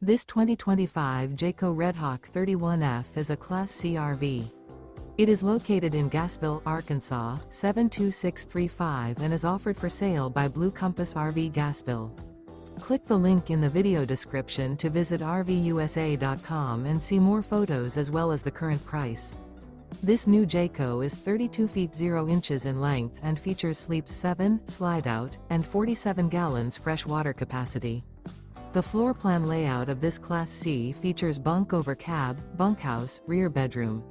This 2025 Jayco Redhawk 31F is a Class C RV. It is located in Gassville, Arkansas, 72635 and is offered for sale by Blue Compass RV Gassville. Click the link in the video description to visit RVUSA.com and see more photos as well as the current price. This new Jayco is 32 feet 0 inches in length and features sleeps 7, Slideout, and 47 gallons fresh water capacity. The floor plan layout of this Class C features bunk over cab, bunkhouse, rear bedroom.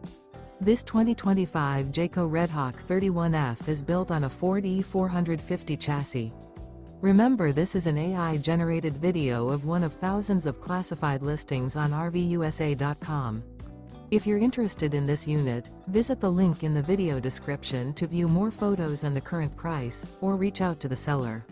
This 2025 Jayco Redhawk 31F is built on a Ford E450 chassis. Remember, this is an AI-generated video of one of thousands of classified listings on RVUSA.com. If you're interested in this unit, visit the link in the video description to view more photos and the current price, or reach out to the seller.